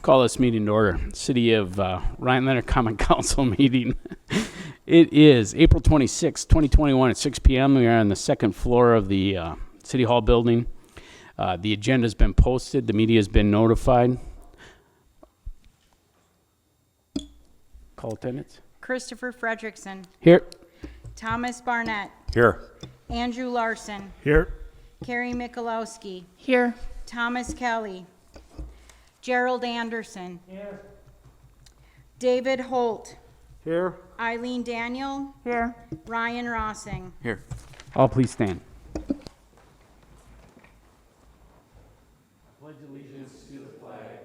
Call this meeting to order. City of Rhinelander Common Council meeting. It is April 26, 2021 at 6 p.m. We are on the second floor of the City Hall building. The agenda has been posted. The media has been notified. Call attendance. Christopher Fredrickson. Here. Thomas Barnett. Here. Andrew Larson. Here. Carrie Michalowski. Here. Thomas Kelly. Gerald Anderson. Here. David Holt. Here. Eileen Daniel. Here. Ryan Rossing. Here. All please stand. Pledge allegiance to the flag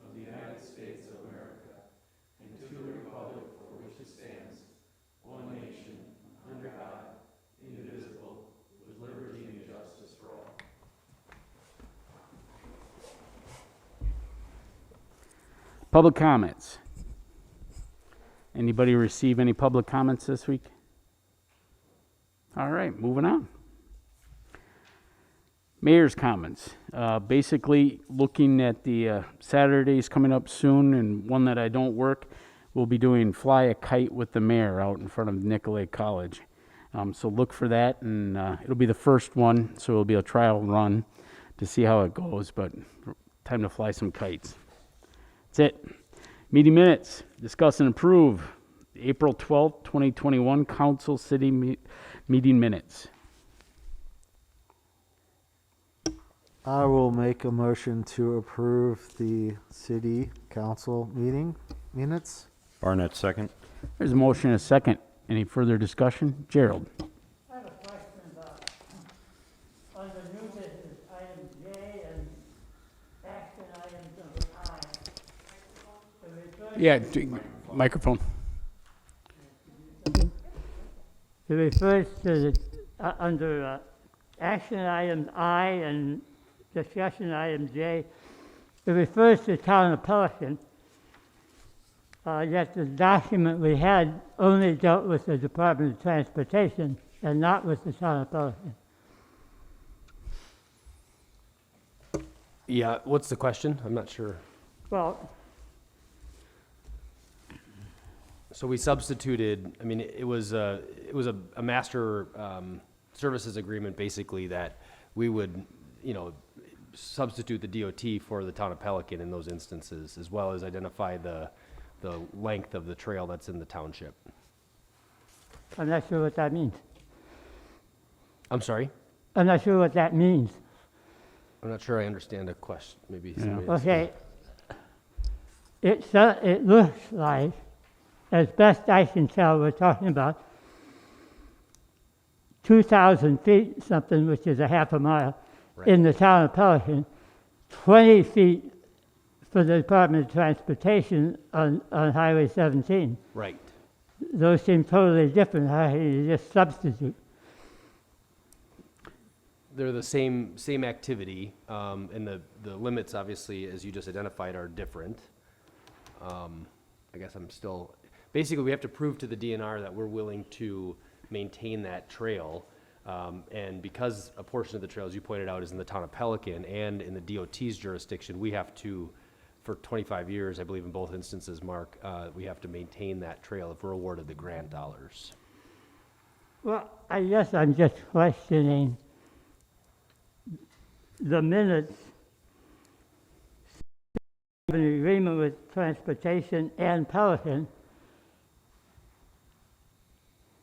of the United States of America and to the republic for which it stands, one nation, under God, indivisible, with liberty and justice for all. Public comments. Anybody receive any public comments this week? All right, moving on. Mayor's comments. Basically, looking at the Saturdays coming up soon, and one that I don't work, we'll be doing Fly a Kite with the Mayor out in front of Nicolay College. So look for that, and it'll be the first one, so it'll be a trial run to see how it goes, but time to fly some kites. That's it. Meeting minutes. Discuss and approve April 12th, 2021 Council City meeting minutes. I will make a motion to approve the city council meeting minutes. Barnett, second. There's a motion and a second. Any further discussion? Gerald. I have a question about, under new business, item J and action items number I. Yeah, microphone. It refers to the, under action item I and discussion item J, it refers to the town of Pelican. Yet the document we had only dealt with the Department of Transportation and not with the town of Pelican. Yeah, what's the question? I'm not sure. Well, So we substituted, I mean, it was a master services agreement basically that we would, substitute the DOT for the town of Pelican in those instances, as well as identify the length of the trail that's in the township. I'm not sure what that means. I'm sorry? I'm not sure what that means. I'm not sure I understand the question. Maybe Yeah. somebody else. Okay. It looks like, as best I can tell, we're talking about 2,000 feet something, which is a half a mile, Right. in the town of Pelican, 20 feet for the Department of Transportation on Highway 17. Right. Those seem totally different. How can you just substitute? They're the same activity, and the limits, obviously, as you just identified, are different. I guess I'm still, basically, we have to prove to the DNR that we're willing to maintain that trail. And because a portion of the trail, as you pointed out, is in the town of Pelican and in the DOT's jurisdiction, we have to, for 25 years, I believe in both instances, Mark, we have to maintain that trail if we're awarded the grant dollars. Well, I guess I'm just questioning the minutes, an agreement with Transportation and Pelican.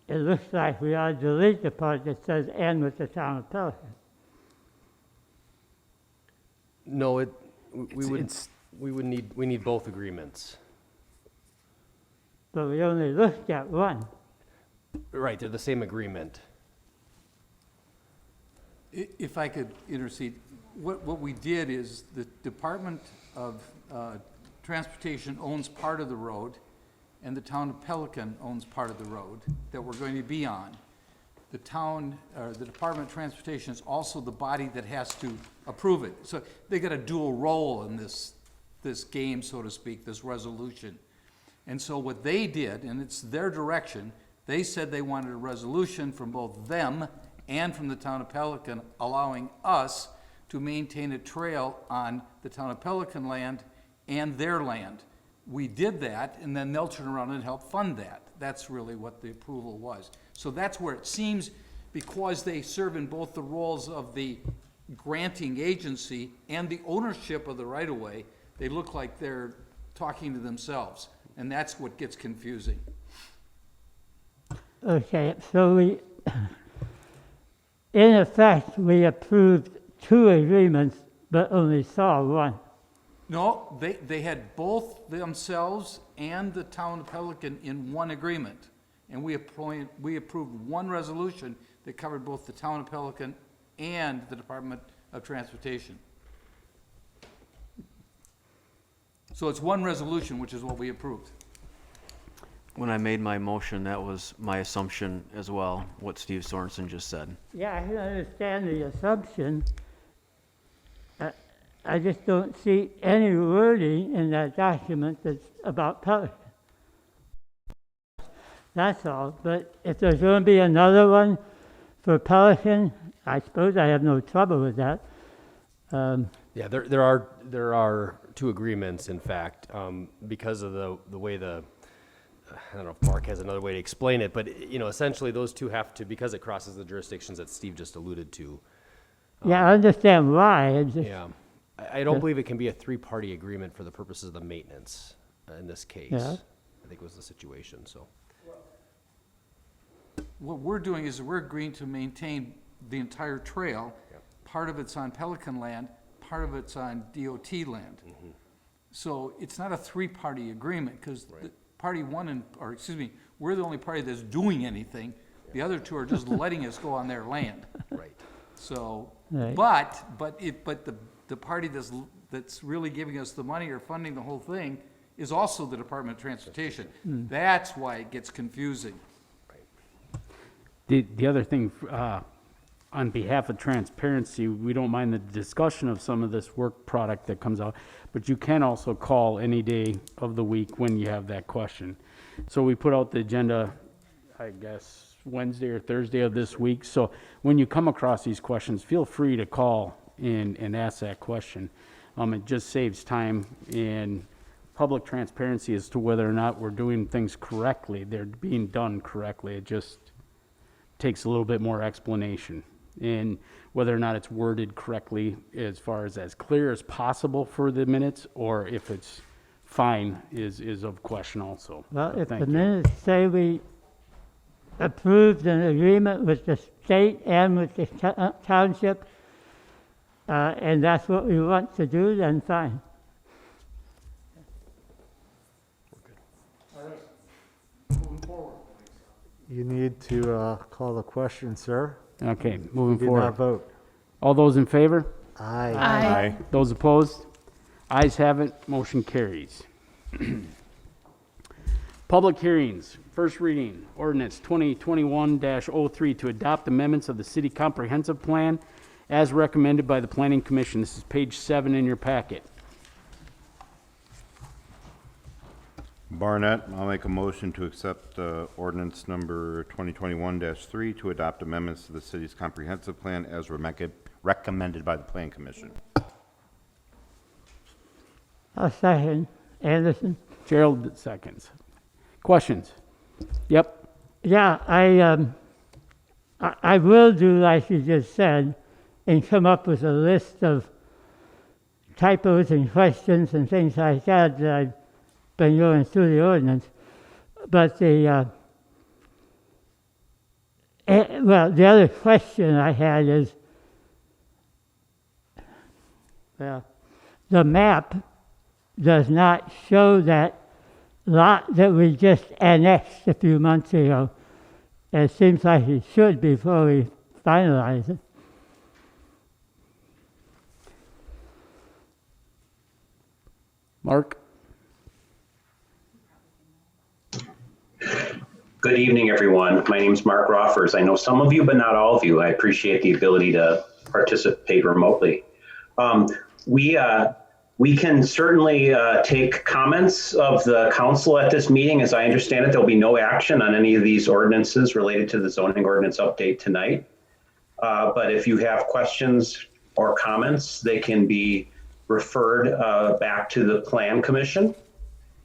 It looks like we ought to delete the part that says "and with the town of Pelican." No, we need both agreements. But we only looked at one. Right, they're the same agreement. If I could intercede, what we did is the Department of Transportation owns part of the road, and the town of Pelican owns part of the road that we're going to be on. The town, or the Department of Transportation is also the body that has to approve it. So they got a dual role in this game, so to speak, this resolution. And so what they did, and it's their direction, they said they wanted a resolution from both them and from the town of Pelican allowing us to to maintain a trail on the town of Pelican land and their land. We did that, and then they'll turn around and help fund that. That's really what the approval was. So that's where it seems, because they serve in both the roles of the granting agency and the ownership of the right-of-way, they look like they're talking to themselves, and that's what gets confusing. Okay, so we, in effect, we approved 2 agreements, but only saw one. No, they had both themselves and the town of Pelican in one agreement. And we approved one resolution that covered both the town of Pelican and the Department of Transportation. So it's one resolution, which is what we approved. When I made my motion, that was my assumption as well, what Steve Sorensen just said. Yeah, I can understand the assumption. I just don't see any wording in that document that's about Pelican. That's all. But if there's going to be another one for Pelican, I suppose I have no trouble with that. Yeah, there are 2 agreements, in fact, because of the way I don't know if Mark has another way to explain it, but, essentially those 2 have to, because it crosses the jurisdictions that Steve just alluded to. Yeah, I understand why. It's just, Yeah. I don't believe it can be a 3-party agreement for the purposes of the maintenance in this case. Yeah. I think was the situation, so. What we're doing is we're agreeing to maintain the entire trail. Part of it's on Pelican land, part of it's on DOT land. So it's not a 3-party agreement, because party one we're the only party that's doing anything. The other 2 are just letting us go on their land. Right. So, Right. but the party that's really giving us the money or funding the whole thing is also the Department of Transportation. That's why it gets confusing. The other thing, on behalf of transparency, we don't mind the discussion of some of this work product that comes out, but you can also call any day of the week when you have that question. So we put out the agenda, I guess, Wednesday or Thursday of this week. So when you come across these questions, feel free to call and ask that question. It just saves time and public transparency as to whether or not we're doing things correctly. They're being done correctly. It just takes a little bit more explanation. And whether or not it's worded correctly as far as clear as possible for the minutes, or if it's fine is of question also. well, So if thank the you. minutes say we approved an agreement with the state and with the township, and that's what we want to do, then fine. You need to call the question, sir. Okay, moving Did forward. not vote. All those in favor? Aye. Aye. Those opposed? Ayes have it, motion carries. Public hearings, first reading, ordinance 2021-03 to adopt amendments of the city comprehensive plan as recommended by the planning commission. This is page 7 in your packet. Barnett, I'll make a motion to accept ordinance number 2021-3 to adopt amendments to the city's comprehensive plan as recommended by the Plan Commission. I'll second. Anderson? Gerald seconds. Questions? Yep. Yeah, I will do like you just said and come up with a list of typos and questions and things like that that I've been going through the ordinance. But the other question I had is, well, the map does not show that lot that we just annexed a few months ago. It seems like it should before we finalize it. Mark? Good evening, everyone. My name is Mark Roffers. I know some of you, but not all of you. I appreciate the ability to participate remotely. We can certainly take comments of the council at this meeting. As I understand it, there'll be no action on any of these ordinances related to the zoning ordinance update tonight. But if you have questions or comments, they can be referred back to the Plan Commission,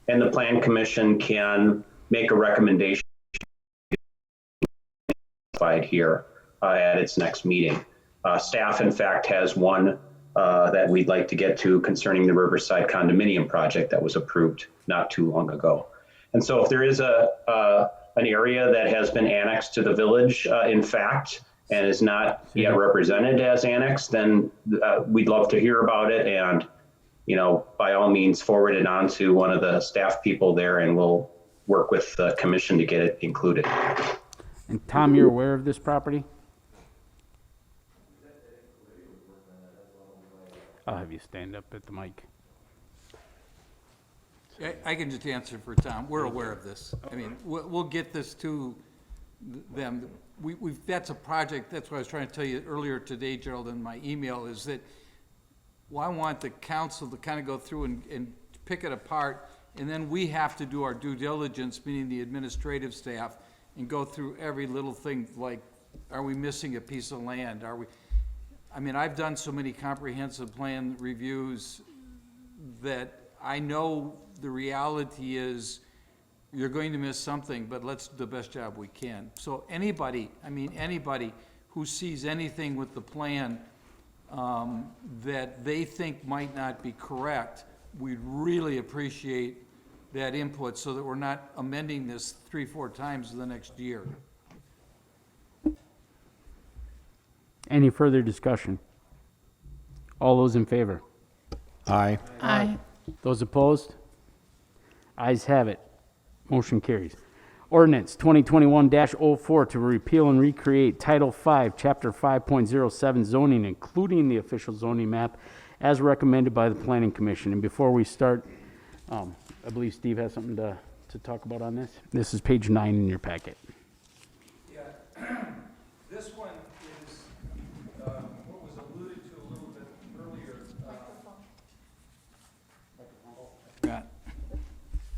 and the Plan Commission can make a recommendation here at its next meeting. Staff, in fact, has one that we'd like to get to concerning the Riverside condominium project that was approved not too long ago. And so if there is an area that has been annexed to the village, in fact, and is not yet represented as annexed, then we'd love to hear about it, and, you know, by all means, forward it on to one of the staff people there, and we'll work with the commission to get it included. And Tom, you're aware of this property? I'll have you stand up at the mic. I can just answer for Tom. We're aware of this. I mean, we'll get this to them. That's a project, that's what I was trying to tell you earlier today, Gerald, in my email, is that, well, I want the council to kind of go through and pick it apart, and then we have to do our due diligence, meaning the administrative staff, and go through every little thing, like, are we missing a piece of land? I mean, I've done so many comprehensive plan reviews that I know the reality is you're going to miss something, but let's do the best job we can. So anybody who sees anything with the plan that they think might not be correct, we'd really appreciate that input so that we're not amending this 3-4 times in the next year. Any further discussion? All those in favor? Aye. Aye. Those opposed? Ayes have it. Motion carries. Ordinance 2021-04 to repeal and recreate Title 5, Chapter 5.07 zoning, including the official zoning map, as recommended by the Planning Commission. And before we start, I believe Steve has something to talk about on this. This is page 9 in your packet. Yeah, this one is what was alluded to a little bit earlier.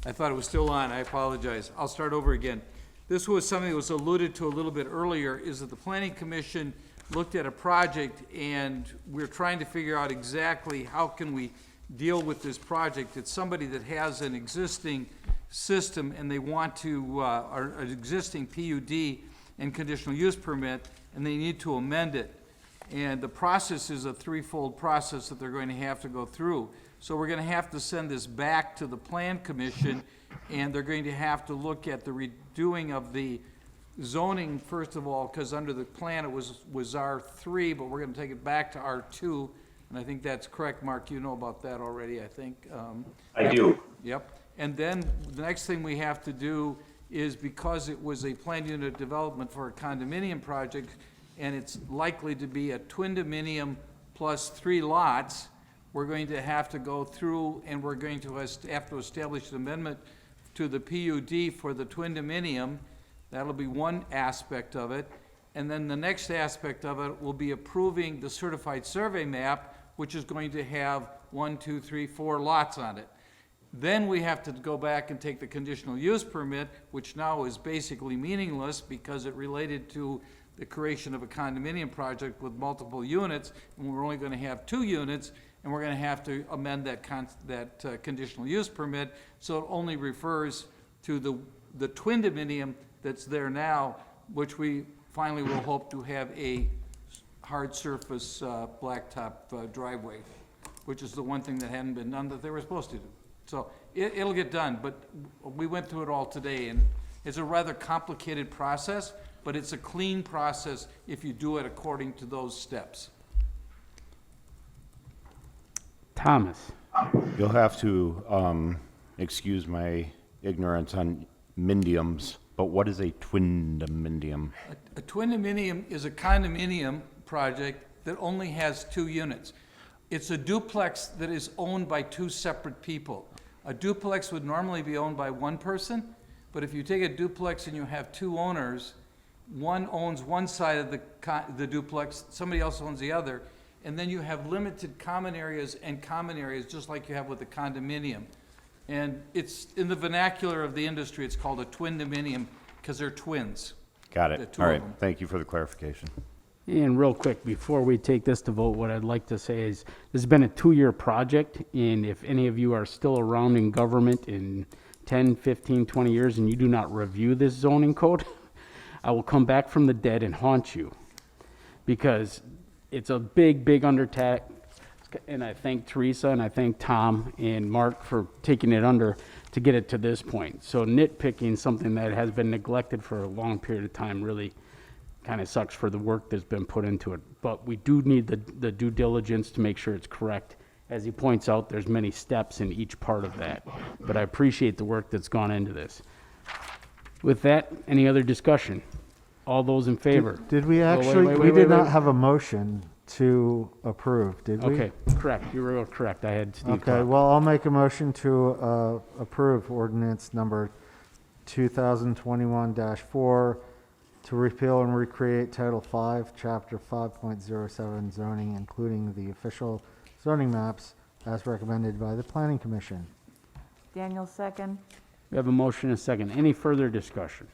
I thought it was still on. I apologize. I'll start over again. This was something that was alluded to a little bit earlier, is that the Planning Commission looked at a project, and we're trying to figure out exactly how can we deal with this project. It's somebody that has an existing system, and they want to, or an existing PUD and conditional use permit, and they need to amend it. And the process is a threefold process that they're going to have to go through. So we're going to have to send this back to the Plan Commission, and they're going to have to look at the redoing of the zoning, first of all, because under the plan it was R3, but we're going to take it back to R2, and I think that's correct, Mark. You know about that already, I think. I do. Yep. And then the next thing we have to do is, because it was a planned unit development for a condominium project, and it's likely to be a twin-dominium plus 3 lots, we're going to have to go through, and we're going to have to establish an amendment to the PUD for the twin-dominium. That'll be one aspect of it. And then the next aspect of it will be approving the certified survey map, which is going to have 1, 2, 3, 4 lots on it. Then we have to go back and take the conditional use permit, which now is basically meaningless because it related to the creation of a condominium project with multiple units, and we're only going to have 2 units, and we're going to have to amend that conditional use permit so it only refers to the twin dominium that's there now, which we finally will hope to have a hard surface blacktop driveway, which is the one thing that hadn't been done that they were supposed to do. So it'll get done, but we went through it all today, and it's a rather complicated process, but it's a clean process if you do it according to those steps. Thomas. You'll have to excuse my ignorance on mindiums, but what is a twindominium? A twin-dominium is a condominium project that only has 2 units. It's a duplex that is owned by 2 separate people. A duplex would normally be owned by 1 person, but if you take a duplex and you have 2 owners, one owns one side of the duplex, somebody else owns the other, and then you have limited common areas and common areas, just like you have with a condominium. And it's, in the vernacular of the industry, it's called a twin dominium because they're twins. Got The it. 2 All of right. them. Thank you for the clarification. And real quick, before we take this to vote, what I'd like to say is, this has been a 2-year project, and if any of you are still around in government in 10, 15, 20 years and you do not review this zoning code, I will come back from the dead and haunt you. Because it's a big, big undertaking, and I thank Teresa and I thank Tom and Mark for taking it under to get it to this point. So nitpicking something that has been neglected for a long period of time really kind of sucks for the work that's been put into it. But we do need the due diligence to make sure it's correct. As he points out, there's many steps in each part of that. But I appreciate the work that's gone into this. With that, any other discussion? All those in favor? Did we wait, actually, wait, we wait, did wait. not have a motion to approve, did we? Okay, correct. You were correct. I had Steve Okay, talk. well, I'll make a motion to approve ordinance number 2021-4 to repeal and recreate Title 5, Chapter 5.07 zoning, including the official zoning maps as recommended by the Planning Commission. Daniel, second. We have a motion and a second. Any further discussion?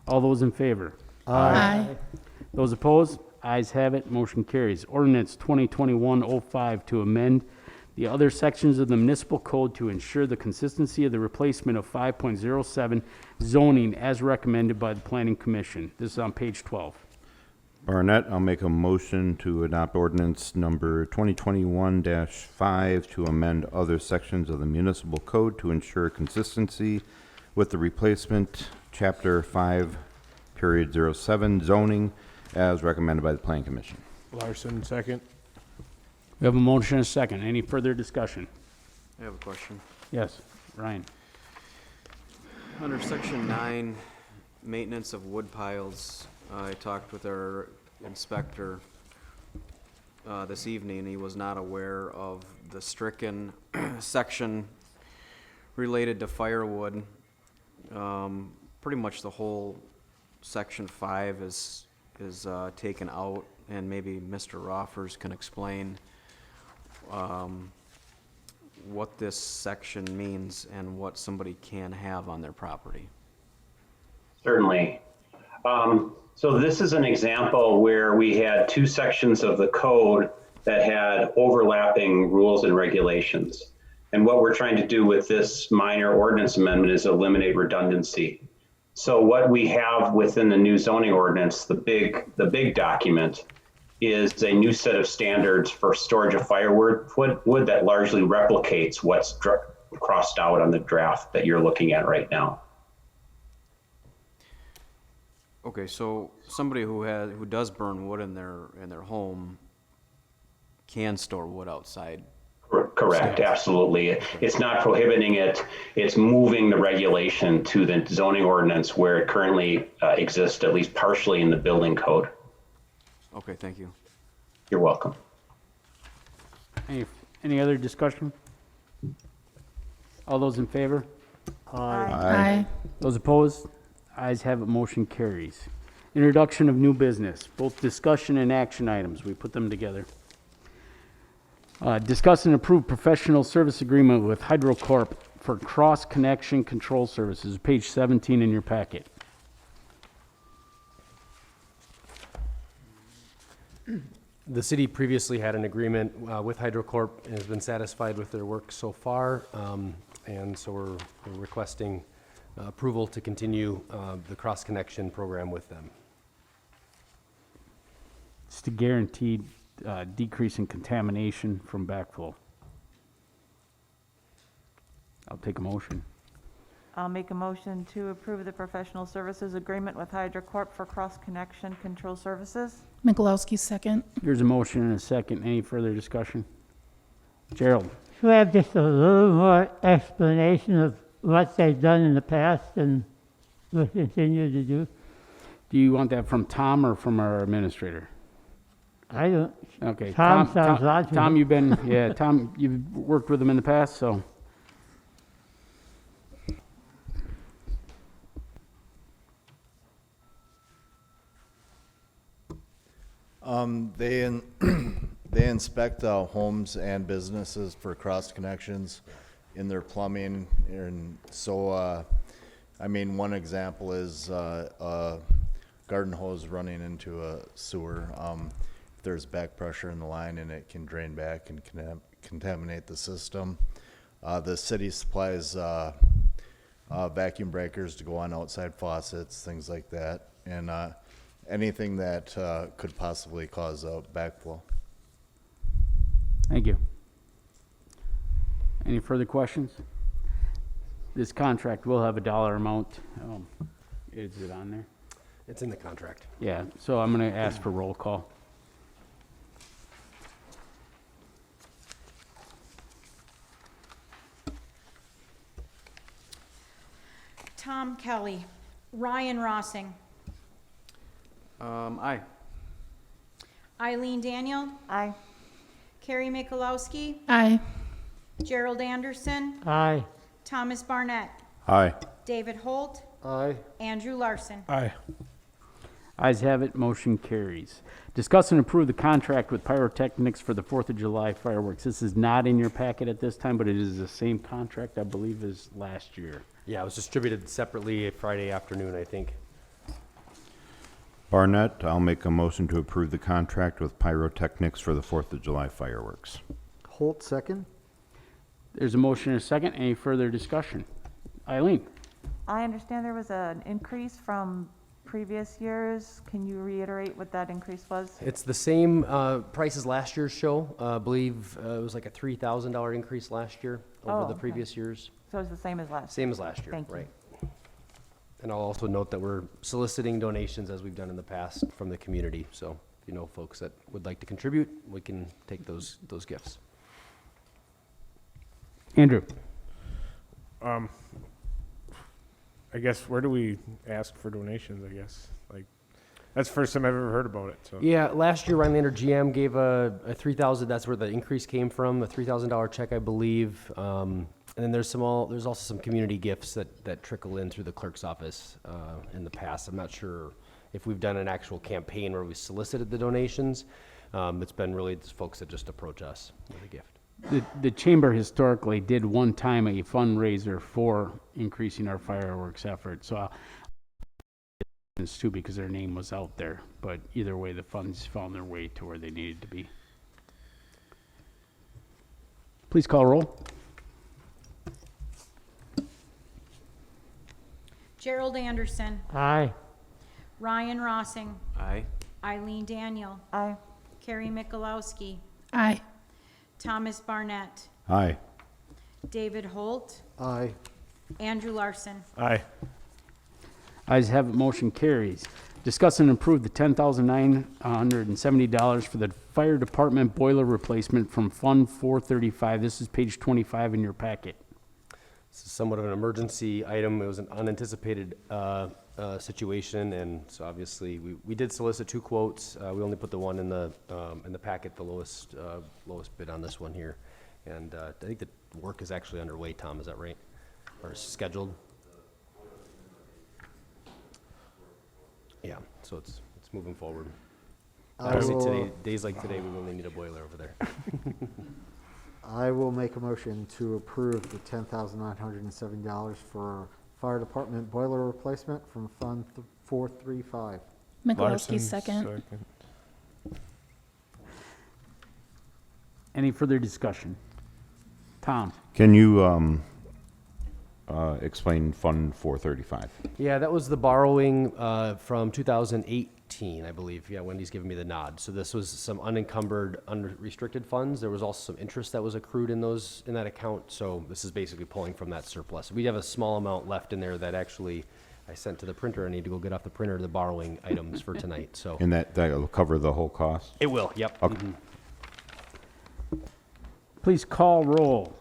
All those in favor? Aye. Those opposed? Ayes have it. Motion carries. Ordinance 2021-05 to amend the other sections of the municipal code to ensure the consistency of the replacement of 5.07 zoning as recommended by the Planning Commission. This is on page 12. Barnett, I'll make a motion to adopt ordinance number 2021-5 to amend other sections of the municipal code to ensure consistency with the replacement chapter 5.07 zoning as recommended by the Planning Commission. Larson, second. We have a motion and a second. Any further discussion? I have a question. Yes, Ryan. Under section 9, maintenance of wood piles, I talked with our inspector this evening, and he was not aware of the stricken section related to firewood. Pretty much the whole section 5 is taken out, and maybe Mr. Roffers can explain what this section means and what somebody can have on their property. Certainly. So this is an example where we had two sections of the code that had overlapping rules and regulations. And what we're trying to do with this minor ordinance amendment is eliminate redundancy. So what we have within the new zoning ordinance, the big document, is a new set of standards for storage of firewood wood that largely replicates what's crossed out on the draft that you're looking at right now. Okay, so somebody who does burn wood in their home can store wood outside. Correct, absolutely. It's not prohibiting it, it's moving the regulation to the zoning ordinance where it currently exists, at least partially in the building code. Okay, thank you. You're welcome. Any other discussion? All those in favor? Aye. Those opposed? Ayes have it, motion carries. Introduction of new business, both discussion and action items. We put them together. Discuss and approve professional service agreement with HydroCorp for cross-connection control services, page 17 in your packet. The city previously had an agreement with HydroCorp and has been satisfied with their work so far. And so we're requesting approval to continue the cross-connection program with them. It's to guarantee decrease in contamination from backflow. I'll take a motion. I'll make a motion to approve the professional services agreement with HydroCorp for cross-connection control services. Mikulowski, second. There's a motion and a second. Any further discussion? Gerald? Should we have just a little more explanation of what they've done in the past and will continue to do? Do you want that from Tom or from our administrator? I don't, Okay. Tom sounds logical. Tom, Tom, you've worked with him in the past, so. They inspect homes and businesses for cross connections in their plumbing, and so I mean, one example is a garden hose running into a sewer. If there's back pressure in the line and it can drain back and contaminate the system. The city supplies vacuum breakers to go on outside faucets, things like that, and anything that could possibly cause a backflow. Thank you. Any further questions? This contract will have a dollar amount. Is it on there? It's in the contract. Yeah, so I'm going to ask for roll call. Tom Kelly. Ryan Rossing. Aye. Eileen Daniel. Aye. Carrie Mikulowski. Aye. Gerald Anderson. Aye. Thomas Barnett. Aye. David Holt. Aye. Andrew Larson. Aye. Ayes have it, motion carries. Discuss and approve the contract with Pyrotechnics for the 4th of July fireworks. This is not in your packet at this time, but it is the same contract, I believe, as last year. Yeah, it was distributed separately Friday afternoon, I think. Barnett, I'll make a motion to approve the contract with Pyrotechnics for the 4th of July fireworks. Holt, second. There's a motion and a second. Any further discussion? Eileen? I understand there was an increase from previous years. Can you reiterate what that increase was? It's the same price as last year's show. I believe it was like a $3,000 increase last year over Oh, the okay. previous years. So it's the same as last? Same as last year, Thank you. right? And I'll also note that we're soliciting donations as we've done in the past from the community. So if you know folks that would like to contribute, we can take those gifts. Andrew? I guess, where do we ask for donations, I guess? Like, that's the first time I've ever heard about it, so. Yeah, last year Rhinelander GM gave a 3,000, that's where the increase came from, a $3,000 check, I believe. And then there's also some community gifts that trickle in through the clerk's office in the past. I'm not sure if we've done an actual campaign where we solicited the donations. It's been really the folks that just approach us with a gift. The chamber historically did one time a fundraiser for increasing our fireworks effort, so it's too because their name was out there, but either way, the funds found their way to where they needed to be. Please call roll. Gerald Anderson. Aye. Ryan Rossing. Aye. Eileen Daniel. Aye. Carrie Mikulowski. Aye. Thomas Barnett. Aye. David Holt. Aye. Andrew Larson. Aye. Ayes have it, motion carries. Discuss and approve the $10,970 for the fire department boiler replacement from Fund 435. This is page 25 in your packet. This is somewhat of an emergency item. It was an unanticipated situation, and so obviously we did solicit 2 quotes. We only put the one in the packet, the lowest bid on this one here. And I think the work is actually underway. Tom, is that right? Or scheduled? Yeah. So it's moving forward. Obviously, days like today, we really need a boiler over there. I will make a motion to approve the $10,970 for fire department boiler replacement from Fund 435. Larson, Mikulowski, second. Any further discussion? Tom? Can you explain Fund 435? Yeah, that was the borrowing from 2018, I believe. Yeah, Wendy's giving me the nod. So this was some unencumbered, unrestricted funds. There was also some interest that was accrued in that account. So this is basically pulling from that surplus. We have a small amount left in there that actually I sent to the printer. I need to go get off the printer the borrowing items for tonight. So And that'll cover the whole cost? it will. Yep. Okay. Mhm. Please call roll.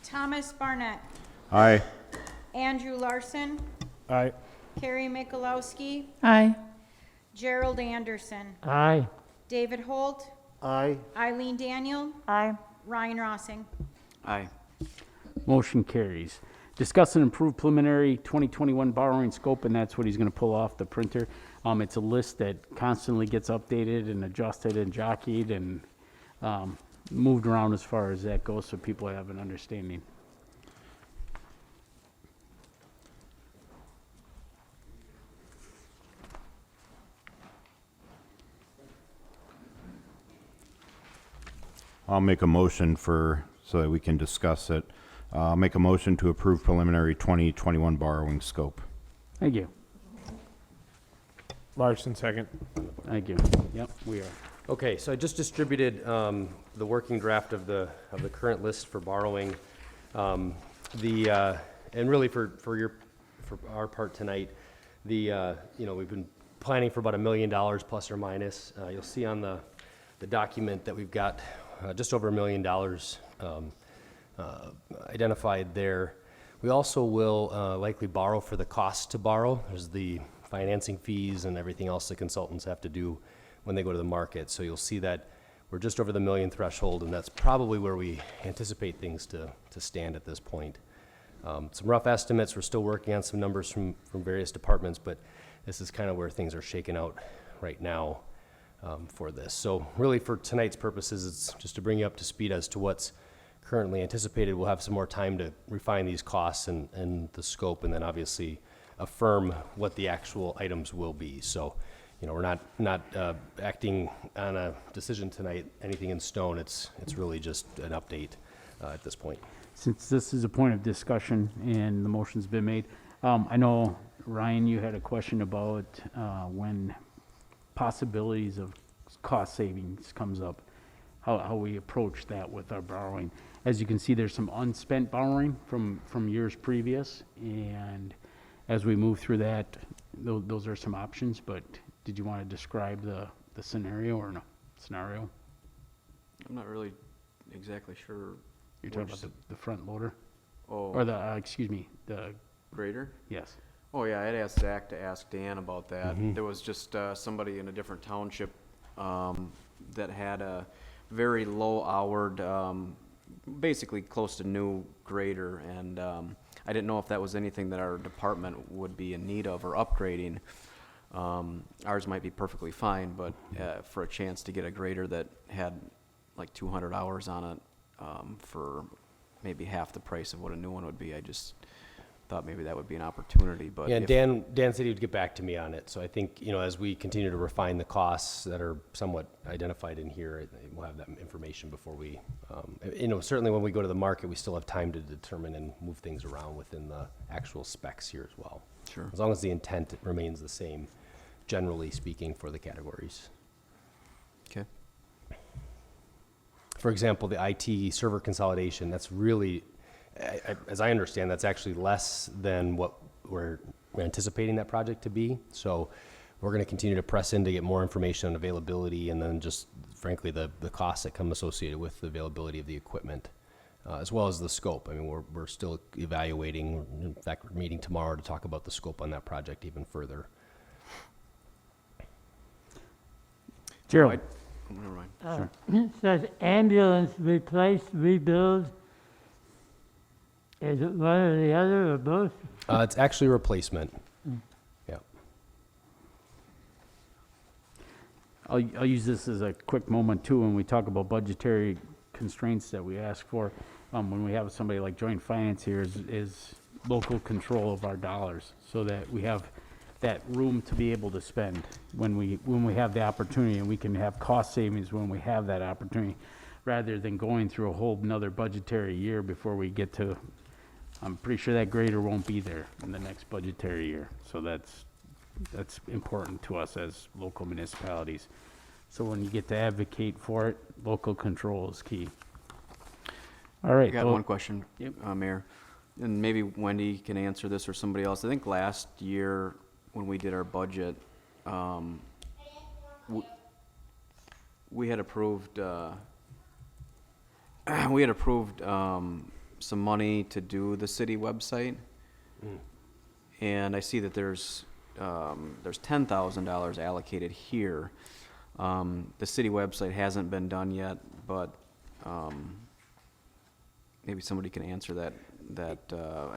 Thomas Barnett. Aye. Andrew Larson. Aye. Carrie Mikulowski. Aye. Gerald Anderson. Aye. David Holt. Aye. Eileen Daniel. Aye. Ryan Rossing. Aye. Motion carries. Discuss and approve preliminary 2021 borrowing scope, and that's what he's going to pull off the printer. It's a list that constantly gets updated and adjusted and jockeyed and moved around as far as that goes, so people have an understanding. I'll make a motion so that we can discuss it. I'll make a motion to approve preliminary 2021 borrowing scope. Thank you. Larson, second. Thank you. Yep, we are. Okay, so I just distributed the working draft of the current list for borrowing. And really for our part tonight, we've been planning for about $1 million plus or minus. You'll see on the document that we've got just over $1 million identified there. We also will likely borrow for the cost to borrow. There's the financing fees and everything else the consultants have to do when they go to the market. So you'll see that we're just over the $1 million threshold, and that's probably where we anticipate things to stand at this point. Some rough estimates, we're still working on some numbers from various departments, but this is kind of where things are shaking out right now for this. So really for tonight's purposes, it's just to bring you up to speed as to what's currently anticipated. We'll have some more time to refine these costs and the scope, and then obviously affirm what the actual items will be. So, we're not acting on a decision tonight, anything in stone. It's really just an update at this point. Since this is a point of discussion and the motion's been made, I know, Ryan, you had a question about when possibilities of cost savings comes up, how we approach that with our borrowing. As you can see, there's some unspent borrowing from years previous, and as we move through that, those are some options, but did you want to describe the scenario or no scenario? I'm not really exactly sure. You're talking about the front loader? Oh, Or the grader? yes. Oh, yeah, I'd asked Zach to ask Dan about that. There was just somebody in a different township that had a very low-houred, basically close to new grader, and I didn't know if that was anything that our department would be in need of or upgrading. Ours might be perfectly fine, but for a chance to get a grader that had like 200 hours on it for maybe half the price of what a new one would be, I just thought maybe that would be an opportunity. But Yeah, if- Dan said he'd get back to me on it. So I think, as we continue to refine the costs that are somewhat identified in here, we'll have that information before we, certainly when we go to the market, we still have time to determine and move things around within the actual specs here as well. Sure. As long as the intent remains the same, generally speaking, for the categories. Okay. For example, the IT server consolidation, that's really, as I understand, that's actually less than what we're anticipating that project to be. So we're going to continue to press in to get more information on availability, and then just frankly the costs that come associated with the availability of the equipment, as well as the scope. I mean, we're still evaluating. In fact, we're meeting tomorrow to talk about the scope on that project even further. Gerald? Oh, never mind. It says ambulance replace, rebuild. Is it one or the other or both? It's actually a replacement. Yeah. I'll use this as a quick moment too when we talk about budgetary constraints that we ask for. When we have somebody like joint finance here is local control of our dollars, so that we have that room to be able to spend when we have the opportunity, and we can have cost savings when we have that opportunity, rather than going through a whole another budgetary year before we get to. I'm pretty sure that grader won't be there in the next budgetary year, so that's important to us as local municipalities. So when you get to advocate for it, local control is key. All right. I got one question, Yep. Mayor, and maybe Wendy can answer this or somebody else. I think last year when we did our budget, we had approved some money to do the city website, and I see that there's $10,000 allocated here. The city website hasn't been done yet, but maybe somebody can answer that. I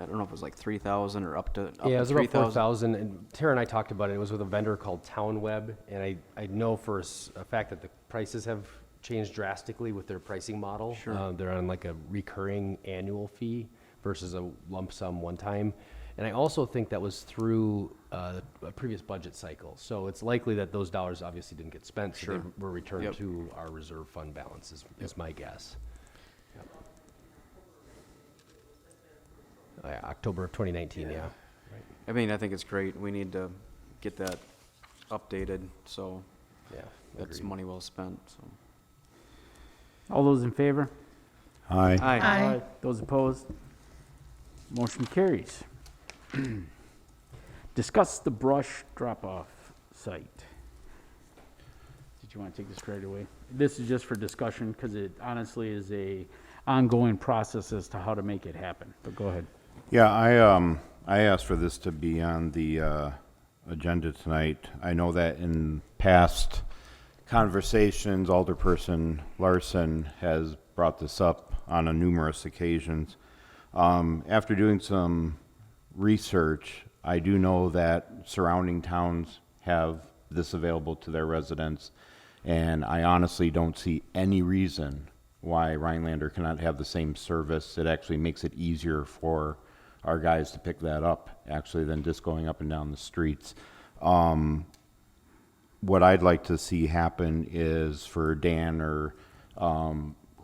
don't know if it was like 3,000 or up to Yeah, it was about 3,000. 4,000, and Tara and I talked about it. It was with a vendor called TownWeb, and I know for a fact that the prices have changed drastically with their pricing model. Sure. They're on like a recurring annual fee versus a lump sum one time. And I also think that was through a previous budget cycle. So it's likely that those dollars obviously didn't get spent, so Sure. they were returned Yep. to our reserve fund balance is my guess. Yeah, October of 2019, yeah. I mean, I think it's great. We need to get that updated, so Yeah, that's agreed. money well spent, so. All those in favor? Aye. Aye. Those opposed? Motion carries. Discuss the brush drop-off site. Did you want to take this right away? This is just for discussion, because it honestly is a ongoing process as to how to make it happen, but go ahead. Yeah, I asked for this to be on the agenda tonight. I know that in past conversations, Alderperson Larson has brought this up on a numerous occasions. After doing some research, I do know that surrounding towns have this available to their residents, and I honestly don't see any reason why Rhinelander cannot have the same service. It actually makes it easier for our guys to pick that up, actually, than just going up and down the streets. What I'd like to see happen is for Dan or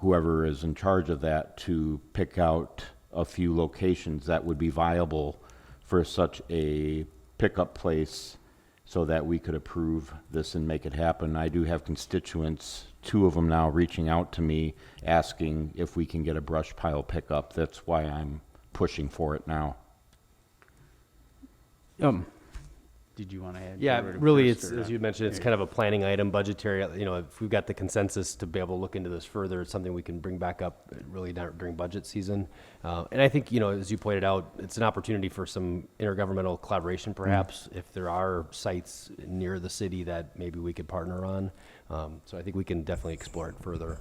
whoever is in charge of that to pick out a few locations that would be viable for such a pickup place so that we could approve this and make it happen. I do have constituents, 2 of them now, reaching out to me asking if we can get a brush pile pickup. That's why I'm pushing for it now. Did you want to add? Yeah, Jared, really, first, it's, or as not? you mentioned, it's kind of a planning item, budgetary, if we've got the consensus to be able to look into this further, it's something we can bring back up really during budget season. And I think, as you pointed out, it's an opportunity for some intergovernmental collaboration perhaps, if there are sites near the city that maybe we could partner on. So I think we can definitely explore it further.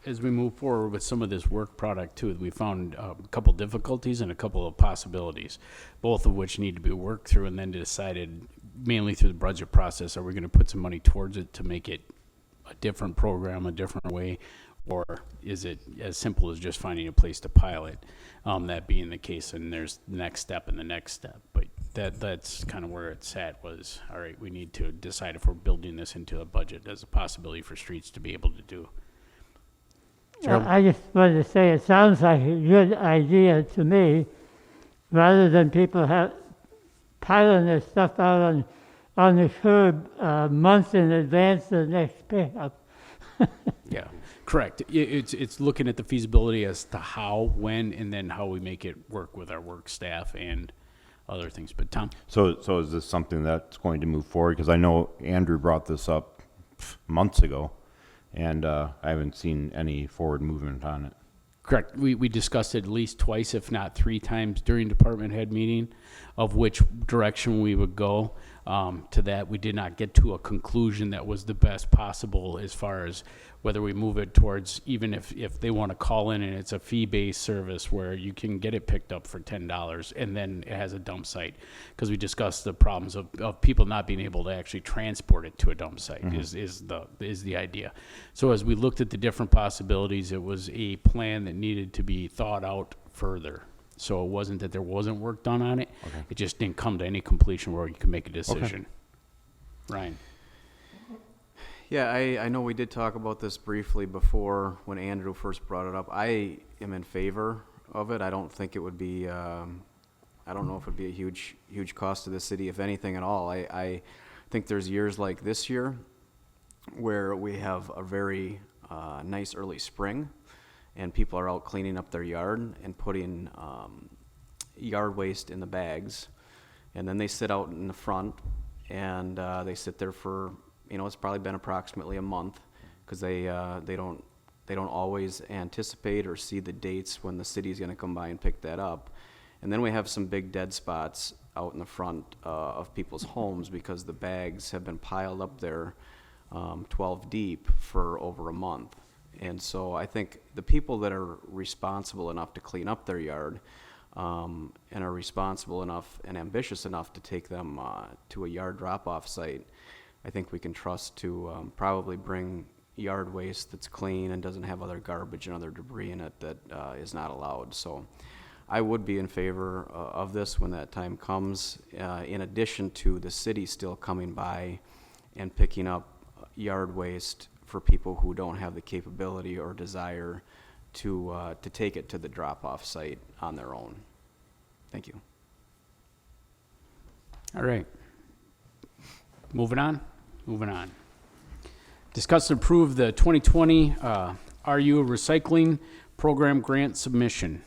As we move forward with some of this work product too, we found a couple difficulties and a couple of possibilities, both of which need to be worked through and then decided mainly through the budget process. Are we going to put some money towards it to make it a different program, a different way, or is it as simple as just finding a place to pile it? That being the case, and there's the next step and the next step. But that's kind of where it's at was, all right, we need to decide if we're building this into a budget as a possibility for streets to be able to do. Gerald? I just wanted to say, it sounds like a good idea to me, rather than people piling their stuff out on the curb months in advance of the next pickup. Yeah, correct. It's looking at the feasibility as to how, when, and then how we make it work with our work staff and other things. But Tom? So is this something that's going to move forward? Because I know Andrew brought this up months ago, and I haven't seen any forward movement on it. Correct. We discussed it at least twice, if not 3 times during department head meeting, of which direction we would go. To that, we did not get to a conclusion that was the best possible as far as whether we move it towards, even if they want to call in and it's a fee-based service where you can get it picked up for $10 and then it has a dump site. Because we discussed the problems of people not being able to actually transport it to a dump site is the idea. So as we looked at the different possibilities, it was a plan that needed to be thought out further. So it wasn't that there wasn't work done on it. Okay. It just didn't come to any completion where you could make a decision. Ryan? Yeah, I know we did talk about this briefly before when Andrew first brought it up. I am in favor of it. I don't think it would be, I don't know if it would be a huge cost to the city, if anything at all. I think there's years like this year where we have a very nice early spring and people are out cleaning up their yard and putting yard waste in the bags. And then they sit out in the front and they sit there for, it's probably been approximately a month because they don't always anticipate or see the dates when the city's going to come by and pick that up. And then we have some big dead spots out in the front of people's homes because the bags have been piled up there 12 deep for over a month. And so I think the people that are responsible enough to clean up their yard and are responsible enough and ambitious enough to take them to a yard drop-off site, I think we can trust to probably bring yard waste that's clean and doesn't have other garbage and other debris in it that is not allowed. So I would be in favor of this when that time comes, in addition to the city still coming by and picking up yard waste for people who don't have the capability or desire to take it to the drop-off site on their own. Thank you. All right. Moving on. Discuss and approve the 2020 RU Recycling Program Grant Submission.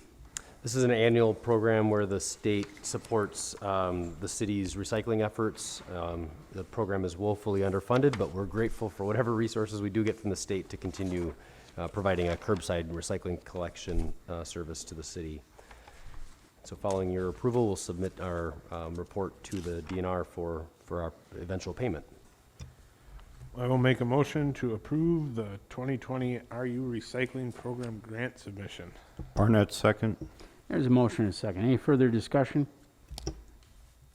This is an annual program where the state supports the city's recycling efforts. The program is woefully underfunded, but we're grateful for whatever resources we do get from the state to continue providing a curbside recycling collection service to the city. So following your approval, we'll submit our report to the DNR for our eventual payment. I will make a motion to approve the 2020 RU Recycling Program grant submission. Barnett, second. There's a motion and a second. Any further discussion?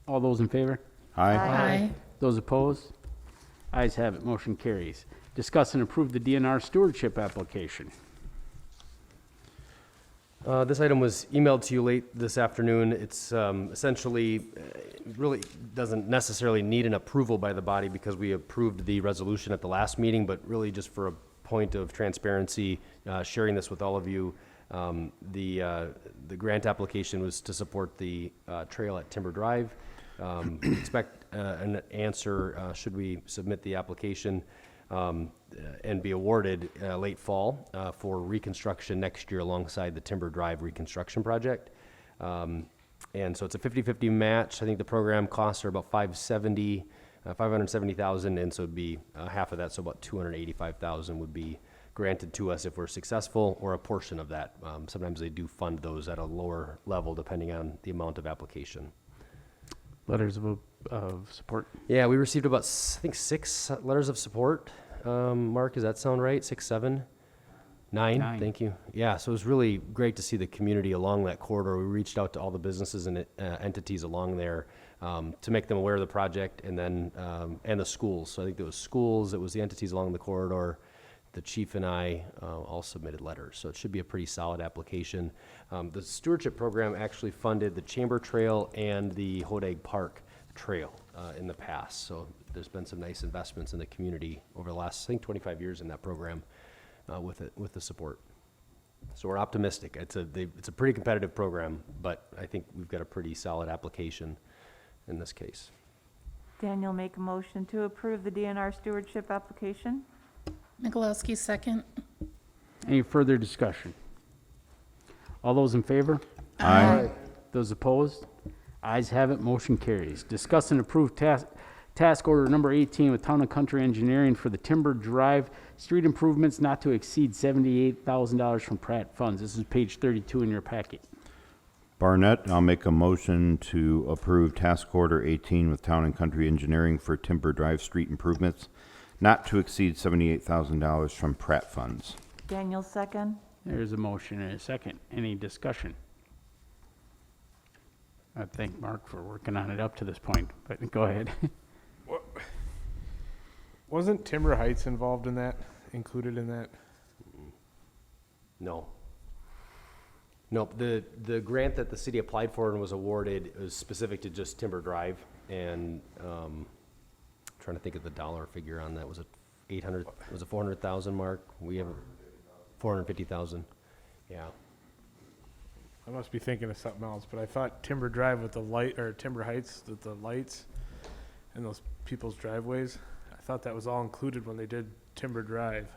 All those in favor? Aye. Those opposed? Ayes have it, motion carries. Discuss and approve the DNR stewardship application. This item was emailed to you late this afternoon. It's essentially, really doesn't necessarily need an approval by the body because we approved the resolution at the last meeting, but really just for a point of transparency, sharing this with all of you. The grant application was to support the trail at Timber Drive. Expect an answer should we submit the application and be awarded late fall for reconstruction next year alongside the Timber Drive reconstruction project. And so it's a 50-50 match. I think the program costs are about $570,000, and so it'd be half of that, so about $285,000 would be granted to us if we're successful, or a portion of that. Sometimes they do fund those at a lower level depending on the amount of application. Letters of support. Yeah, we received about, I think, 6 letters of support. Mark, does that sound right? 6, 7? 9? Thank you. Yeah, so it was really great to see the community along that corridor. We reached out to all the businesses and entities along there to make them aware of the project, and then and the schools. So I think there was schools, it was the entities along the corridor. The chief and I all submitted letters, so it should be a pretty solid application. The stewardship program actually funded the Chamber Trail and the Hodag Park Trail in the past, so there's been some nice investments in the community over the last, I think, 25 years in that program with the support. So we're optimistic. It's a pretty competitive program, but I think we've got a pretty solid application in this case. Daniel, make a motion to approve the DNR stewardship application. Michalowski, second. Any further discussion? All those in favor? Aye. Those opposed? Ayes have it, motion carries. Discuss and approve task order number 18 with Town and Country Engineering for the Timber Drive street improvements not to exceed $78,000 from Pratt funds. This is page 32 in your packet. Barnett, I'll make a motion to approve task order 18 with Town and Country Engineering for Timber Drive street improvements not to exceed $78,000 from Pratt funds. Daniel, second. There's a motion and a second. Any discussion? I thank Mark for working on it up to this point, but go ahead. Wasn't Timber Heights involved in that, included in that? No. Nope, the grant that the city applied for and was awarded was specific to just Timber Drive, and trying to think of the dollar figure on that. Was it 800, was it 400,000, Mark? We have 450,000. Yeah. I must be thinking of something else, but I thought Timber Drive with the light, or Timber Heights with the lights and those people's driveways, I thought that was all included when they did Timber Drive.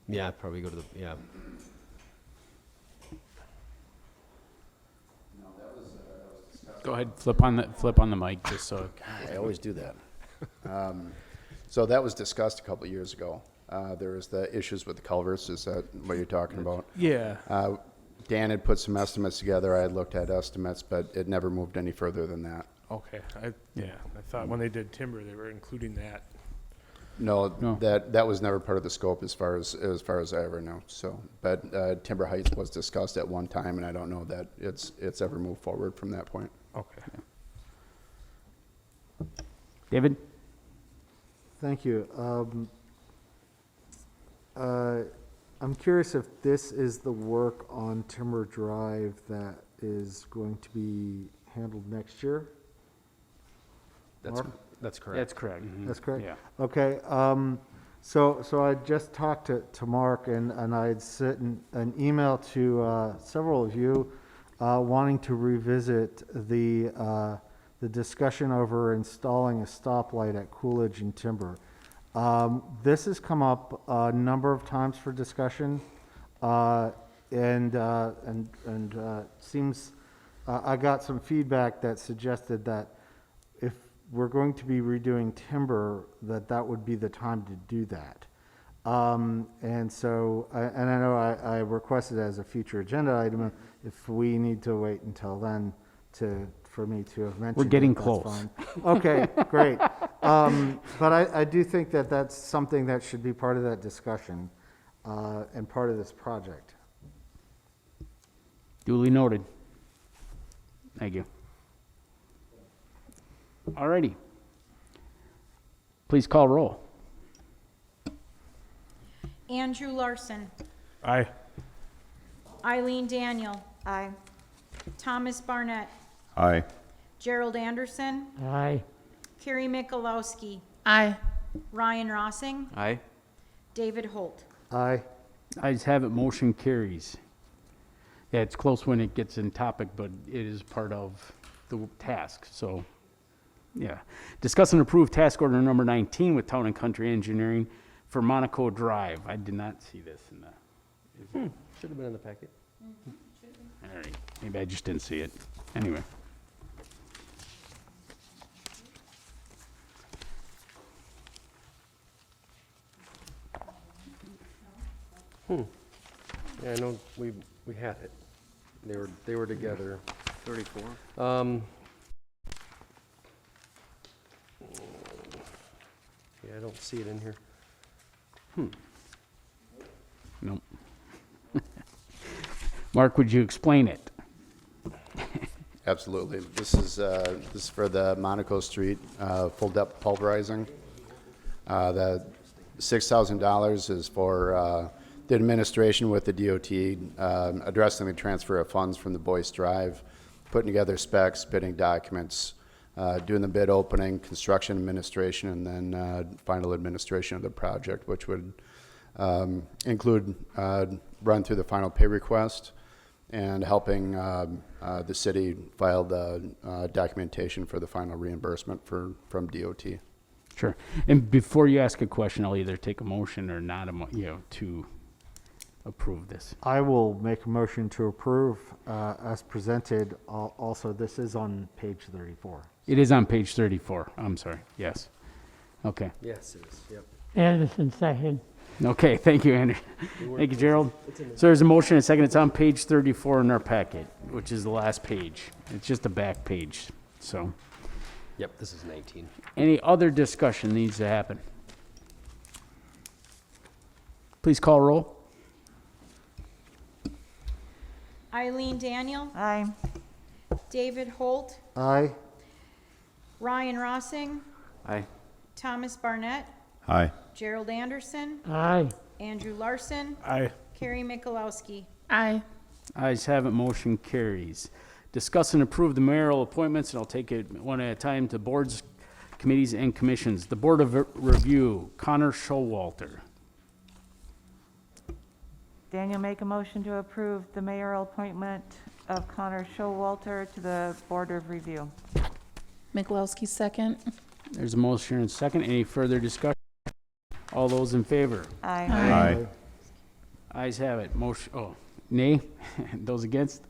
Yeah, probably go to the, yeah. Go ahead, flip on the mic just so. I always do that. So that was discussed a couple of years ago. There was the issues with the culverts. Is that what you're talking about? Yeah. Dan had put some estimates together. I had looked at estimates, but it never moved any further than that. Okay. I thought when they did timber, they were including that. No, No. that was never part of the scope as far as I ever know. So, but Timber Heights was discussed at one time, and I don't know that it's ever moved forward from that point. Okay. David? Thank you. I'm curious if this is the work on Timber Drive that is going to be handled next year? That's, Mark? that's correct. That's correct. That's correct? Yeah. Okay, so I just talked to Mark, and I had sent an email to several of you wanting to revisit the discussion over installing a stoplight at Coolidge and Timber. This has come up a number of times for discussion, and seems, I got some feedback that suggested that if we're going to be redoing Timber, that would be the time to do that. And so, and I know I requested as a future agenda item, if we need to wait until then for me to have mentioned. We're getting it, that's close. fine. Okay, great. But I do think that that's something that should be part of that discussion, and part of this project. Duly noted. Thank you. Alrighty. Please call roll. Andrew Larson. Aye. Eileen Daniel. Aye. Thomas Barnett. Aye. Gerald Anderson. Aye. Carrie Mikulowski. Aye. Ryan Rossing. Aye. David Holt. Aye. Ayes have it, motion carries. Yeah, it's close when it gets in topic, but it is part of the task, so, yeah. Discuss and approve task order number 19 with Town and Country Engineering for Monaco Drive. I did not see this in the, Should have been in the packet. all right, maybe I just didn't see it. Anyway. Yeah, I know we had it. They were together. 34. Yeah, I don't see it in here. Nope. Mark, would you explain it? Absolutely. This is for the Monaco Street full depth pulverizing. The $6,000 is for the administration with the DOT, addressing the transfer of funds from the Boyce Drive, putting together specs, bidding documents, doing the bid opening, construction administration, and then final administration of the project, which would include run through the final pay request and helping the city file the documentation for the final reimbursement from DOT. Sure. And before you ask a question, I'll either take a motion or not, to approve this. I will make a motion to approve as presented. Also, this is on page 34. It is on page 34. I'm sorry. Yes. Okay. Yes, it is. Yep. Anderson, second. Okay, thank you, Andrew. Thank you, Gerald. So there's a motion and a second. It's on page 34 in our packet, which is the last page. It's just the back page, so. Yep, this is 19. Any other discussion needs to happen? Please call roll. Eileen Daniel. Aye. David Holt. Aye. Ryan Rossing. Aye. Thomas Barnett. Aye. Gerald Anderson. Aye. Andrew Larson. Aye. Carrie Mikulowski. Aye. Ayes have it, motion carries. Discuss and approve the mayoral appointments, and I'll take it one at a time to boards, committees, and commissions. The Board of Review, Connor Showalter. Daniel, make a motion to approve the mayoral appointment of Connor Showalter to the Board of Review. Mikulowski, second. There's a motion and a second. Any further discussion? All those in favor? Aye. Aye. Ayes have it. Motion, nay? Those against?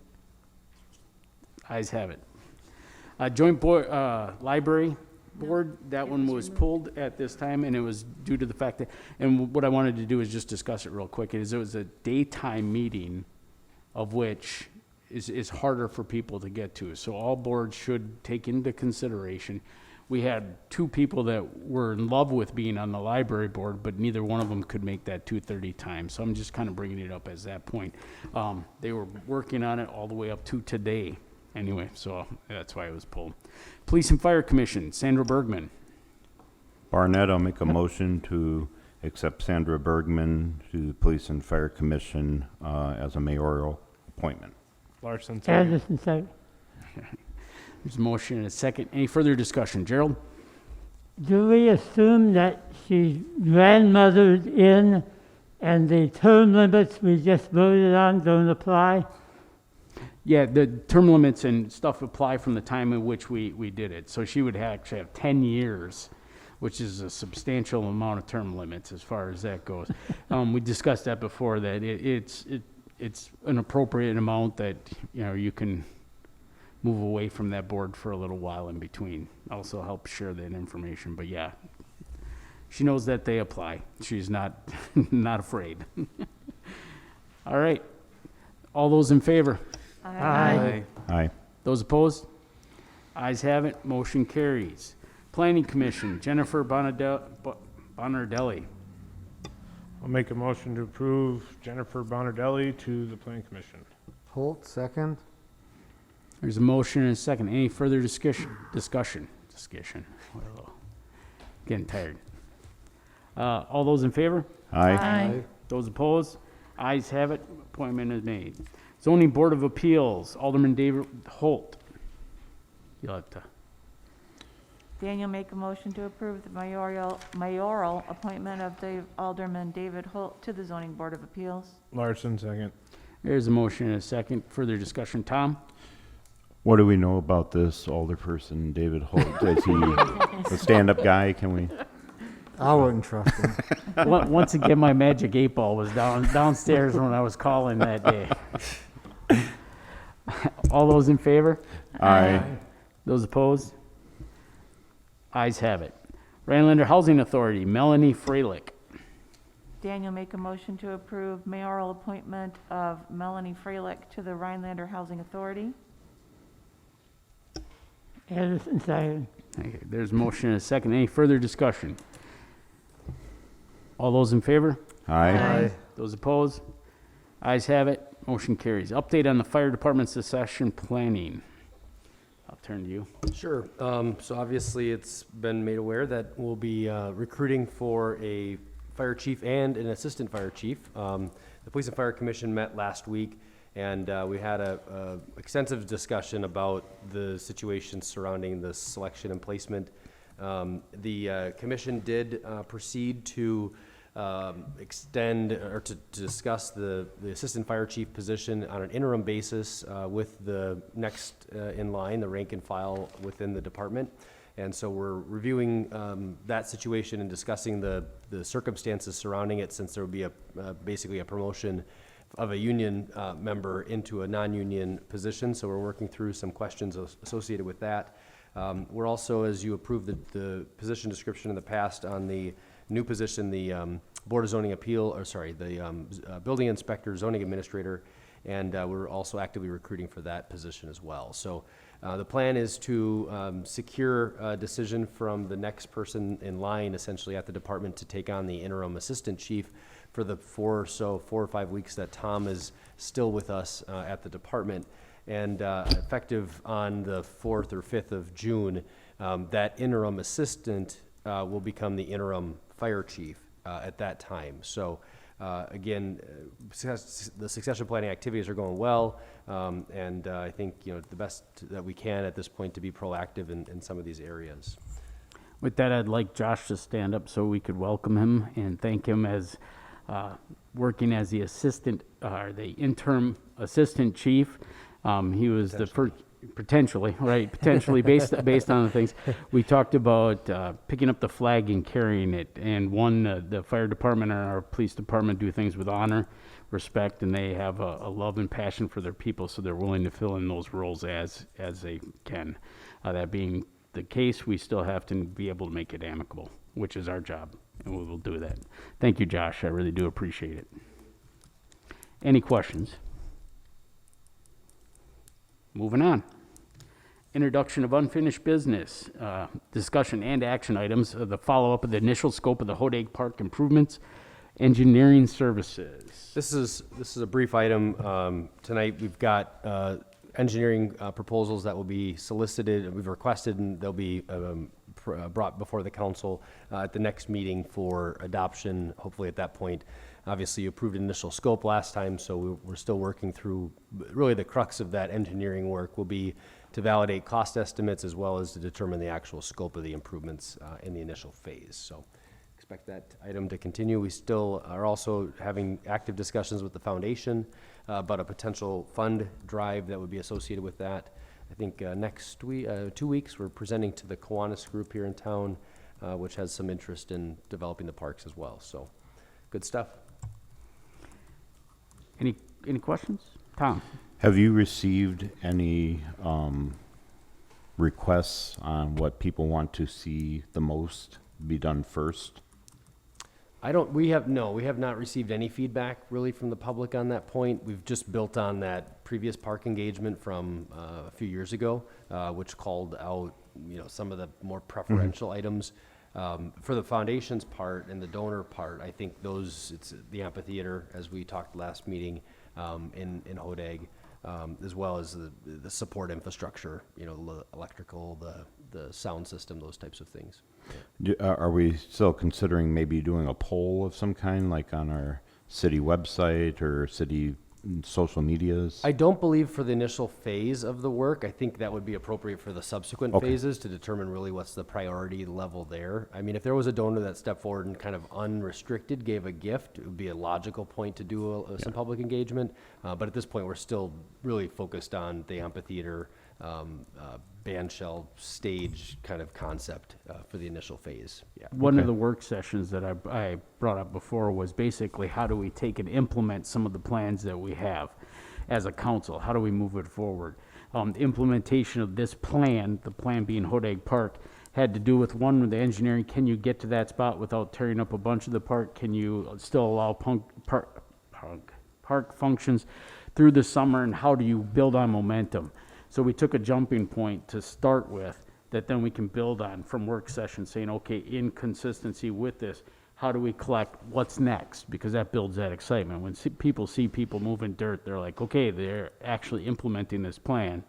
Ayes have it. Joint board, library board, that one was pulled at this time, and it was due to the fact that, and what I wanted to do is just discuss it real quick, is it was a daytime meeting of which is harder for people to get to. So all boards should take into consideration. We had two people that were in love with being on the library board, but neither one of them could make that 2:30 time. So I'm just kind of bringing it up as that point. They were working on it all the way up to today. Anyway, so that's why it was pulled. Police and Fire Commission, Sandra Bergman. Barnett, I'll make a motion to accept Sandra Bergman to the Police and Fire Commission as a mayoral appointment. Larson, second. Anderson, second. There's a motion and a second. Any further discussion? Gerald? Do we assume that she's grandmothered in and the term limits we just voted on don't apply? Yeah, the term limits and stuff apply from the time in which we did it. So she would actually have 10 years, which is a substantial amount of term limits as far as that goes. We discussed that before, that it's an appropriate amount that, you can move away from that board for a little while in between. Also help share that information, but yeah, she knows that they apply. She's not, not afraid. All right. All those in favor? Aye. Aye. Those opposed? Ayes have it, motion carries. Planning Commission, Jennifer Bonardelli. I'll make a motion to approve Jennifer Bonardelli to the Planning Commission. Holt, second. There's a motion and a second. Any further discussion? Well, getting tired. All those in favor? Aye. Those opposed? Ayes have it, appointment is made. Zoning Board of Appeals, Alderman David Holt. You'll have to. Daniel, make a motion to approve the mayoral appointment of Alderman David Holt to the Zoning Board of Appeals. Larson, second. There's a motion and a second. Further discussion. Tom? What do we know about this alderperson, David Holt? Is he a stand-up guy? Can we? I wouldn't trust him. Once again, my magic 8 ball was downstairs when I was calling that day. All those in favor? Aye. Those opposed? Ayes have it. Rhinelander Housing Authority, Melanie Freilich. Daniel, make a motion to approve mayoral appointment of Melanie Freilich to the Rhinelander Housing Authority. Anderson, second. Okay, there's a motion and a second. Any further discussion? All those in favor? Aye. Those opposed? Ayes have it. Motion carries. Update on the fire department's succession planning. I'll turn to you. Sure. So obviously, it's been made aware that we'll be recruiting for a fire chief and an assistant fire chief. The Police and Fire Commission met last week, and we had a extensive discussion about the situation surrounding the selection and placement. The commission did proceed to extend or to discuss the assistant fire chief position on an interim basis with the next in line, the rank and file within the department. And so we're reviewing that situation and discussing the circumstances surrounding it, since there will be basically a promotion of a union member into a non-union position. So we're working through some questions associated with that. We're also, as you approved the position description in the past on the new position, the Board of Zoning Appeal, or sorry, the Building Inspector, Zoning Administrator, and we're also actively recruiting for that position as well. So the plan is to secure a decision from the next person in line, essentially at the department, to take on the interim assistant chief for the 4 or 5 weeks that Tom is still with us at the department. And effective on the 4th or 5th of June, that interim assistant will become the interim fire chief at that time. So again, the succession planning activities are going well, and I think the best that we can at this point to be proactive in some of these areas. With that, I'd like Josh to stand up so we could welcome him and thank him as working as the assistant, or the interim assistant chief. He was the first, potentially based on the things we talked about, picking up the flag and carrying it. And the fire department and our police department do things with honor, respect, and they have a love and passion for their people, so they're willing to fill in those roles as they can. That being the case, we still have to be able to make it amicable, which is our job, and we will do that. Thank you, Josh. I really do appreciate it. Any questions? Moving on. Introduction of unfinished business, discussion and action items, the follow-up of the initial scope of the Hodag Park improvements, engineering services. This is a brief item. Tonight, we've got engineering proposals that will be solicited, we've requested, and they'll be brought before the council at the next meeting for adoption, hopefully at that point. Obviously, you approved initial scope last time, so we're still working through, really the crux of that engineering work will be to validate cost estimates as well as to determine the actual scope of the improvements in the initial phase. So expect that item to continue. We still are also having active discussions with the foundation about a potential fund drive that would be associated with that. I think next week, 2 weeks, we're presenting to the Kiwanis group here in town, which has some interest in developing the parks as well. So good stuff. Any questions? Tom? Have you received any requests on what people want to see the most be done first? We have not received any feedback really from the public on that point. We've just built on that previous park engagement from a few years ago, which called out, some of the more preferential items. For the foundation's part and the donor part, I think it's the amphitheater, as we talked last meeting, in Hodag, as well as the support infrastructure, the electrical, the sound system, those types of things. Are we still considering maybe doing a poll of some kind, like on our city website or city social medias? I don't believe for the initial phase of the work. I think that would be appropriate for the subsequent phases to determine really what's the priority level there. I mean, if there was a donor that stepped forward and kind of unrestricted gave a gift, it would be a logical point to do some public engagement. But at this point, we're still really focused on the amphitheater, band shell stage kind of concept for the initial phase. Yeah. One of the work sessions that I brought up before was basically how do we take and implement some of the plans that we have as a council? How do we move it forward? The implementation of this plan, the plan being Hodag Park, had to do with one, the engineering. Can you get to that spot without tearing up a bunch of the park? Can you still allow park functions through the summer, and how do you build on momentum? So we took a jumping point to start with that then we can build on from work sessions, saying, okay, in consistency with this, how do we collect what's next? Because that builds that excitement. When people see people moving dirt, they're like, okay, they're actually implementing this plan.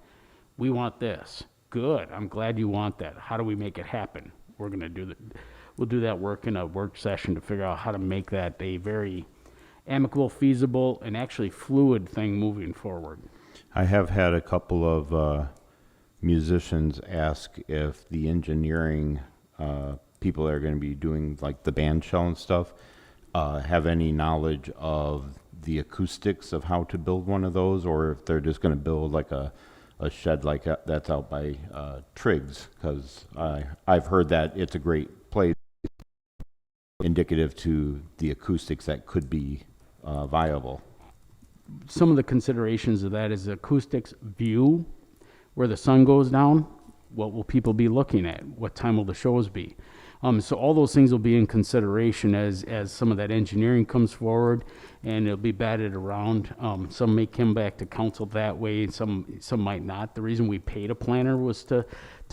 We want this. Good. I'm glad you want that. How do we make it happen? We're going to do that. We'll do that work in a work session to figure out how to make that a very amicable, feasible, and actually fluid thing moving forward. I have had a couple of musicians ask if the engineering people that are going to be doing like the band shell and stuff have any knowledge of the acoustics of how to build one of those, or if they're just going to build like a shed like that's out by Triggs, because I've heard that it's a great place indicative to the acoustics that could be viable. Some of the considerations of that is acoustics, view, where the sun goes down, what will people be looking at, what time will the shows be. So all those things will be in consideration as some of that engineering comes forward, and it'll be batted around. Some may come back to council that way, some might not. The reason we paid a planner was to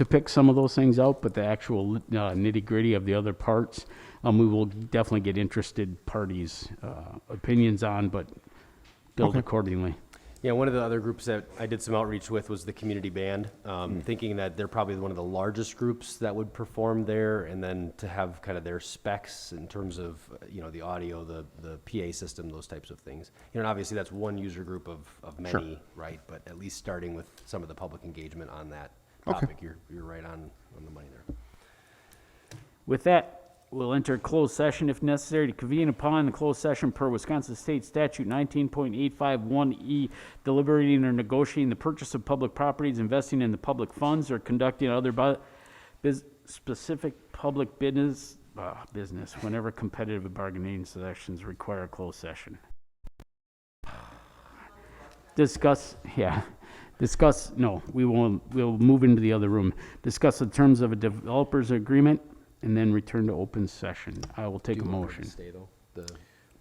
pick some of those things out, but the actual nitty-gritty of the other parts, we will definitely get interested parties' opinions on, but build accordingly. Yeah, one of the other groups that I did some outreach with was the community band, thinking that they're probably one of the largest groups that would perform there, and then to have kind of their specs in terms of, the audio, the PA system, those types of things. And obviously that's one user group of many, right? But at least starting with some of the public engagement on that topic, you're right on the money there. With that, we'll enter closed session if necessary to convene upon the closed session per Wisconsin State Statute 19.851E, deliberating or negotiating the purchase of public properties, investing in the public funds, or conducting other specific public business whenever competitive bargaining sessions require a closed session. We'll move into the other room. Discuss the terms of a developer's agreement, and then return to open session. I will take a motion.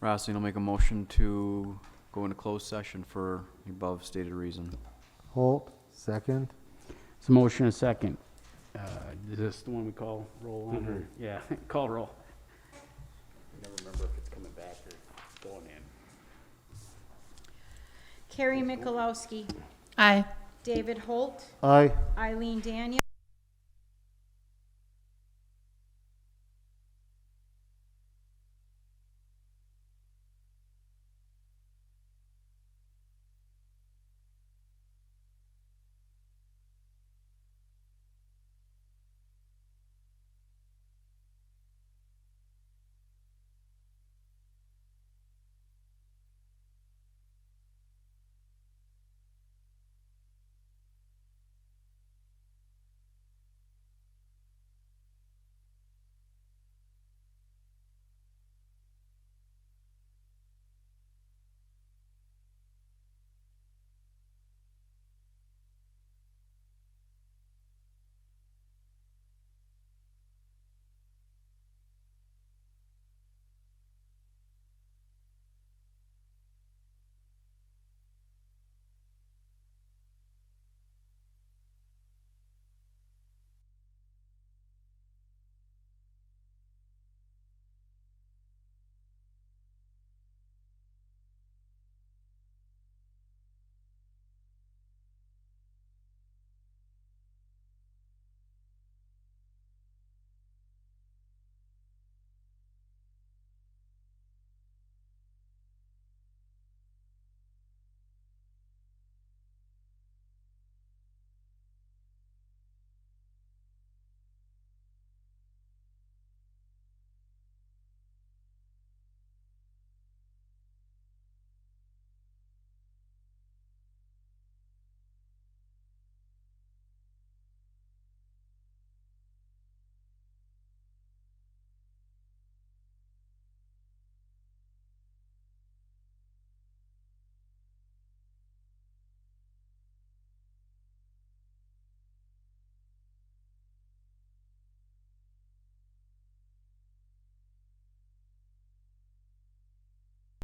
Roslin will make a motion to go into closed session for the above stated reason. Holt, second. It's a motion, a second. Is this the one we call roll on? Or? Yeah, call roll. I never remember if it's coming back or going in. Carrie Mikulowski. Aye. David Holt. Aye. Eileen Daniel.